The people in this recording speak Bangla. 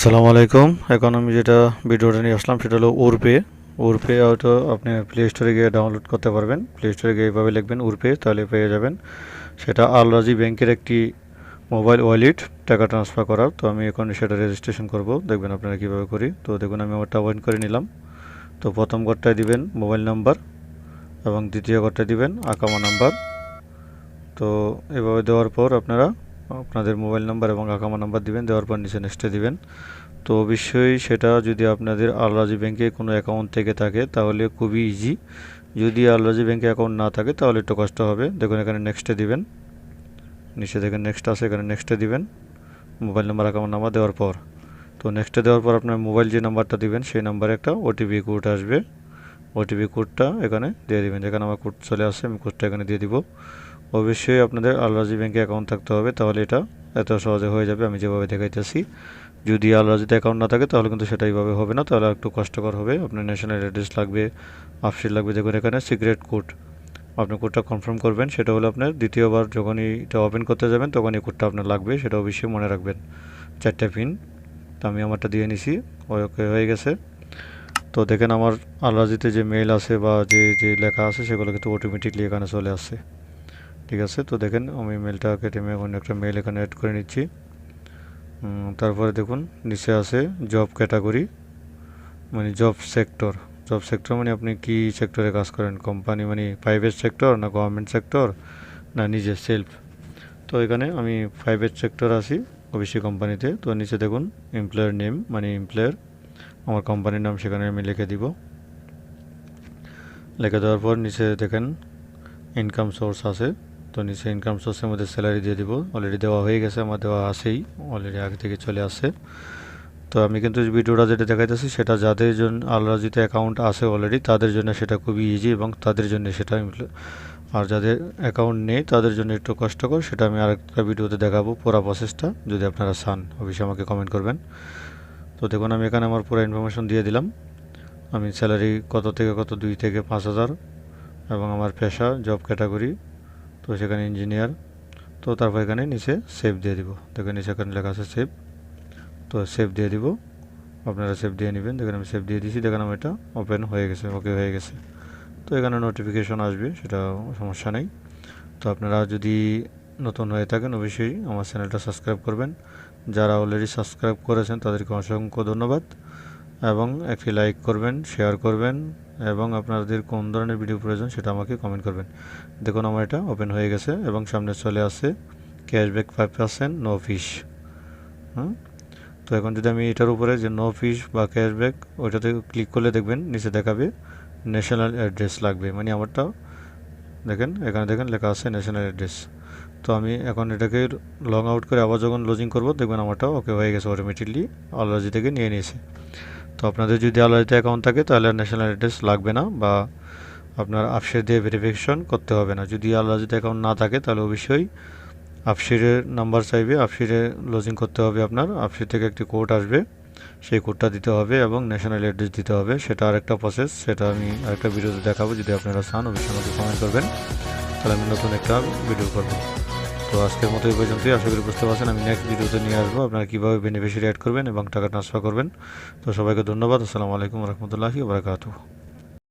আসসালামু আলাইকুম। এখন আমি যেটা ভিডিওটা নিয়ে আসলাম সেটা হলো উরপে। উরপে হয়তো আপনি প্লে স্টোরে গিয়ে ডাউনলোড করতে পারবেন। প্লে স্টোরে গিয়ে এইভাবে লিখবেন উরপে, তাহলে পেয়ে যাবেন। সেটা আল রাজি ব্যাংকের একটি মোবাইল ওয়ালেট, টাকা ট্রান্সফার করার। তো আমি এখন সেটা রেজিস্ট্রেশন করব, দেখবেন আপনারা কীভাবে করি। তো দেখুন আমি আমারটা ওপেন করে নিলাম। তো প্রথম ঘরটায় দিবেন মোবাইল নাম্বার এবং দ্বিতীয় ঘরটায় দিবেন আকামা নাম্বার। তো এভাবে দেওয়ার পর আপনারা আপনাদের মোবাইল নাম্বার এবং আকামা নাম্বার দিবেন, দেওয়ার পর নিচে নেক্সটে দিবেন। তো অবশ্যই সেটা যদি আপনাদের আল রাজি ব্যাংকে কোনো অ্যাকাউন্ট থেকে থাকে তাহলে খুবই ইজি। যদি আল রাজি ব্যাংকে অ্যাকাউন্ট না থাকে তাহলে একটু কষ্ট হবে। দেখুন এখানে নেক্সটে দিবেন, নিচে দেখেন নেক্সট আছে, এখানে নেক্সটে দিবেন মোবাইল নাম্বার অ্যাকাউন্ট নাম্বার দেওয়ার পর। তো নেক্সটে দেওয়ার পর আপনার মোবাইল যে নাম্বারটা দিবেন সেই নাম্বারে একটা ওটিপি কোড আসবে। ওটিপি কোডটা এখানে দিয়ে দিবেন। যেখানে আমার কোড চলে আসে আমি কোডটা এখানে দিয়ে দিব। অবশ্যই আপনাদের আল রাজি ব্যাংকে অ্যাকাউন্ট থাকতে হবে, তাহলে এটা এত সহজে হয়ে যাবে আমি যেভাবে দেখাইতেছি। যদি আল রাজিতে অ্যাকাউন্ট না থাকে তাহলে কিন্তু সেটা এইভাবে হবে না, তাহলে একটু কষ্টকর হবে। আপনার ন্যাশনাল অ্যাড্রেস লাগবে, আফসির লাগবে। দেখুন এখানে সিক্রেট কোড, আপনি কোডটা কনফার্ম করবেন। সেটা হলো আপনার দ্বিতীয়বার যখনই এটা ওপেন করতে যাবেন তখন এই কোডটা আপনার লাগবে, সেটা অবশ্যই মনে রাখবেন। 4টা পিন। তো আমি আমারটা দিয়ে নিছি, ওকে হয়ে গেছে। তো দেখেন আমার আল রাজিতে যে মেইল আছে বা যে যে লেখা আছে সেগুলো কিন্তু অটোমেটিকলি এখানে চলে আসছে। ঠিক আছে, তো দেখেন আমি মেলটা কেটে অন্য একটা মেল এখানে অ্যাড করে নিচ্ছি। তারপরে দেখুন নিচে আছে জব ক্যাটাগরি, মানে জব সেক্টর। জব সেক্টর মানে আপনি কি সেক্টরে কাজ করেন, কোম্পানি মানে প্রাইভেট সেক্টর না গভর্নমেন্ট সেক্টর না নিজের সেলফ। তো এখানে আমি প্রাইভেট সেক্টর আছি, অবশ্যই কোম্পানিতে। তো নিচে দেখুন এমপ্লয়ার নেম, মানে এমপ্লয়ার আমার কোম্পানির নাম সেখানে আমি লিখে দিব। লিখে দেওয়ার পর নিচে দেখেন ইনকাম সোর্স আছে। তো নিচে ইনকাম সোর্সের মধ্যে স্যালারি দিয়ে দিব, অলরেডি দেওয়া হয়ে গেছে, আমার দেওয়া আছেই, অলরেডি আগে থেকে চলে আসছে। তো আমি কিন্তু ভিডিওটা যেটা দেখাইতেছি সেটা যাদের জন্য আল রাজিতে অ্যাকাউন্ট আছে অলরেডি তাদের জন্য সেটা খুবই ইজি এবং তাদের জন্য সেটা, আর যাদের অ্যাকাউন্ট নেই তাদের জন্য একটু কষ্টকর। সেটা আমি আরেকটা ভিডিওতে দেখাবো পুরো প্রসেসটা, যদি আপনারা চান অবশ্যই আমাকে কমেন্ট করবেন। তো দেখুন আমি এখানে আমার পুরো ইনফরমেশন দিয়ে দিলাম। আমি স্যালারি কত থেকে কত, 2 থেকে 5,000, এবং আমার পেশা জব ক্যাটাগরি, তো সেখানে ইঞ্জিনিয়ার। তো তারপর এখানে নিচে সেভ দিয়ে দিব। দেখেন নিচে এখানে লেখা আছে সেভ, তো সেভ দিয়ে দিব। আপনারা সেভ দিয়ে নেবেন। দেখেন আমি সেভ দিয়ে দিয়েছি, দেখেন আমার এটা ওপেন হয়ে গেছে, ওকে হয়ে গেছে। তো এখানে নোটিফিকেশন আসবে, সেটা সমস্যা নেই। তো আপনারা যদি নতুন হয়ে থাকেন অবশ্যই আমার চ্যানেলটা সাবস্ক্রাইব করবেন। যারা অলরেডি সাবস্ক্রাইব করেছেন তাদেরকে অসংখ্য ধন্যবাদ, এবং একটি লাইক করবেন, শেয়ার করবেন, এবং আপনাদের কোন ধরনের ভিডিও প্রয়োজন সেটা আমাকে কমেন্ট করবেন। দেখুন আমার এটা ওপেন হয়ে গেছে এবং সামনে চলে আসে ক্যাশব্যাক 5%, নো ফিস। তো এখন যদি আমি এটার উপরে যে নো ফিস বা ক্যাশব্যাক ওইটাতে ক্লিক করলে দেখবেন নিচে দেখাবে ন্যাশনাল অ্যাড্রেস লাগবে, মানে আমারটা দেখেন এখানে দেখেন লেখা আছে ন্যাশনাল অ্যাড্রেস। তো আমি এখন এটাকে লং আউট করে আবার যখন লজিং করব দেখবেন আমারটা ওকে হয়ে গেছে, অটোমেটিকলি আল রাজি থেকে নিয়ে নিয়েছে। তো আপনাদের যদি আল রাজিতে অ্যাকাউন্ট থাকে তাহলে ন্যাশনাল অ্যাড্রেস লাগবে না, বা আপনার আফসির দিয়ে ভেরিফিকেশন করতে হবে না। যদি আল রাজিতে অ্যাকাউন্ট না থাকে তাহলে অবশ্যই আফসিরের নাম্বার চাইবে, আফসিরে লজিং করতে হবে আপনার। আফসির থেকে একটি কোড আসবে, সেই কোডটা দিতে হবে এবং ন্যাশনাল অ্যাড্রেস দিতে হবে। সেটা আরেকটা প্রসেস, সেটা আমি আরেকটা ভিডিওতে দেখাবো। যদি আপনারা চান অবশ্যই আমাকে কমেন্ট করবেন, তাহলে আমি নতুন একটা ভিডিও করবো। তো আজকের মতো এই পর্যন্তই। আশা করি বুঝতে পারছেন। আমি নেক্সট ভিডিওতে নিয়ে আসবো আপনারা কীভাবে বেনিফিশিয়ারি অ্যাড করবেন এবং টাকা ট্রান্সফার করবেন। তো সবাইকে ধন্যবাদ। আসসালামু আলাইকুম রহমতুল্লাহি ওয়া বারাকাতুহু।